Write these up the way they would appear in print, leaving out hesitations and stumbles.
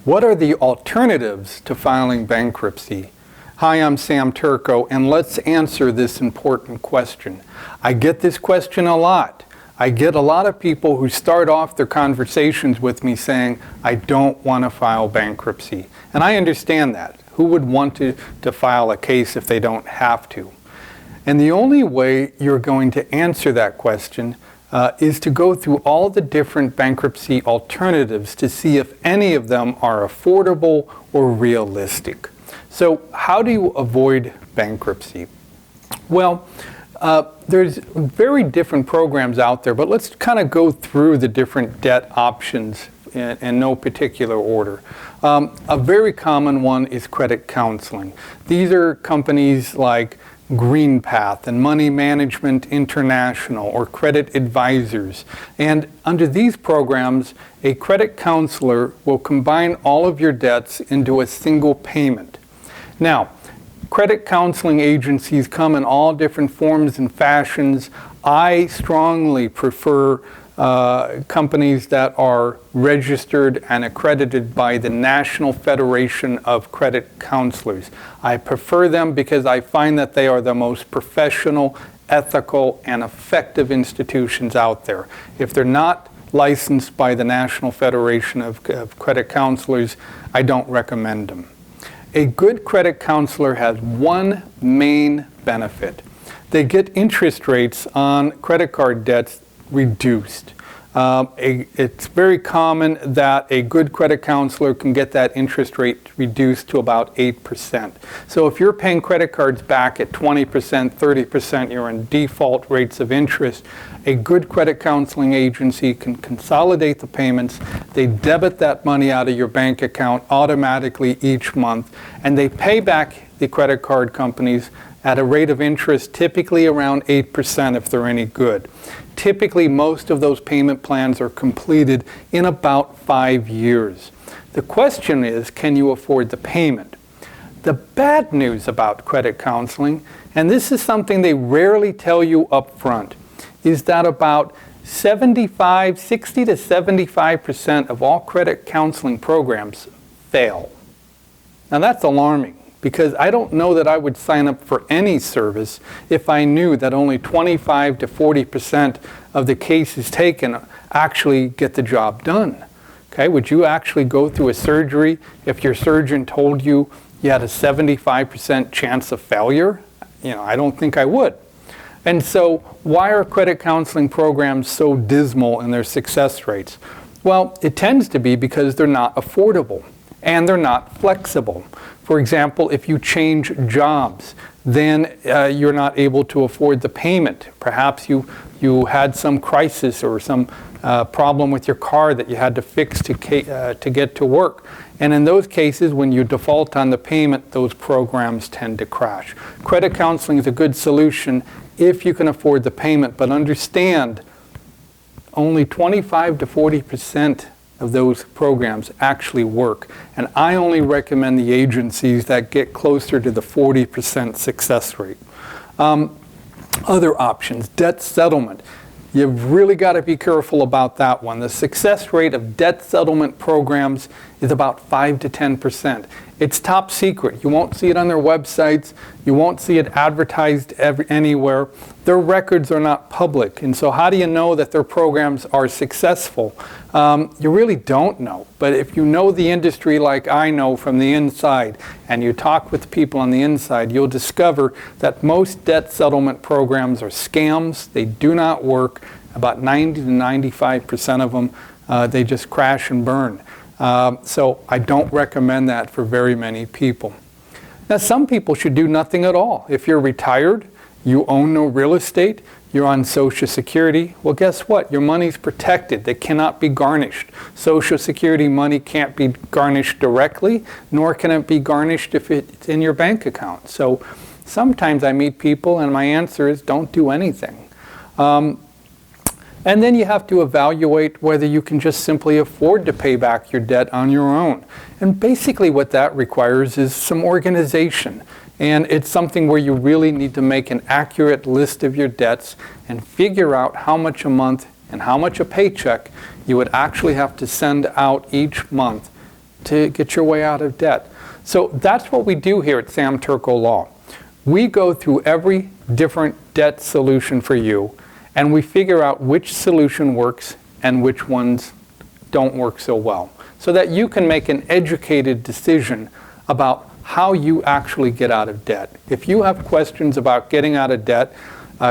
What are the alternatives to filing bankruptcy? Hi, I'm Sam Turco, and let's answer this important question. I get this question a lot. I get a lot of people who start off their conversations with me saying, I don't want to file bankruptcy. And I understand that. Who would want to file a case if they don't have to? And the only way you're going to answer that question is to go through all the different bankruptcy alternatives to see if any of them are affordable or realistic. So how do you avoid bankruptcy? Well, there's very different programs out there, but let's kind of go through the different debt options in no particular order. A very common one is credit counseling. These are companies like GreenPath and Money Management International or Credit Advisors. And under these programs, a credit counselor will combine all of your debts into a single payment. Now, credit counseling agencies come in all different forms and fashions. I strongly prefer companies that are registered and accredited by the National Federation of Credit Counselors. I prefer them because I find that they are the most professional, ethical, and effective institutions out there. If they're not licensed by the National Federation of Credit Counselors, I don't recommend them. A good credit counselor has one main benefit. They get interest rates on credit card debts reduced. It's very common that a good credit counselor can get that interest rate reduced to about 8%. So if you're paying credit cards back at 20%, 30%, you're in default rates of interest, a good credit counseling agency can consolidate the payments. They debit that money out of your bank account automatically each month, and they pay back the credit card companies at a rate of interest typically around 8% if they're any good. Typically, most of those payment plans are completed in about 5 years. The question is, can you afford the payment? The bad news about credit counseling, and this is something they rarely tell you up front, is that about 60 to 75% of all credit counseling programs fail. Now that's alarming, because I don't know that I would sign up for any service if I knew that only 25 to 40% of the cases taken actually get the job done. Okay, would you actually go through a surgery if your surgeon told you you had a 75% chance of failure? I don't think I would. And so why are credit counseling programs so dismal in their success rates? Well, it tends to be because they're not affordable and they're not flexible. For example, if you change jobs, then you're not able to afford the payment. Perhaps you had some crisis or some problem with your car that you had to fix to get to work. And in those cases, when you default on the payment, those programs tend to crash. Credit counseling is a good solution if you can afford the payment, but understand only 25 to 40% of those programs actually work. And I only recommend the agencies that get closer to the 40% success rate. Other options, debt settlement. You've really got to be careful about that one. The success rate of debt settlement programs is about 5 to 10%. It's top secret. You won't see it on their websites. You won't see it advertised anywhere. Their records are not public. And so how do you know that their programs are successful? You really don't know. But if you know the industry like I know from the inside, and you talk with people on the inside, you'll discover that most debt settlement programs are scams. They do not work. About 90 to 95% of them, they just crash and burn. So I don't recommend that for very many people. Now, some people should do nothing at all. If you're retired, you own no real estate, you're on Social Security, well, guess what? Your money's protected. They cannot be garnished. Social Security money can't be garnished directly, nor can it be garnished if it's in your bank account. So sometimes I meet people and my answer is don't do anything. And then you have to evaluate whether you can just simply afford to pay back your debt on your own. And basically what that requires is some organization. And it's something where you really need to make an accurate list of your debts and figure out how much a month and how much a paycheck you would actually have to send out each month to get your way out of debt. So that's what we do here at Sam Turco Law. We go through every different debt solution for you, and we figure out which solution works and which ones don't work so well, so that you can make an educated decision about how you actually get out of debt. If you have questions about getting out of debt,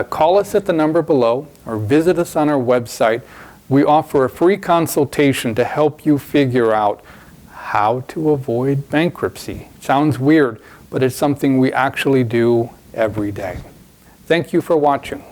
call us at the number below or visit us on our website. We offer a free consultation to help you figure out how to avoid bankruptcy. Sounds weird, but it's something we actually do every day. Thank you for watching.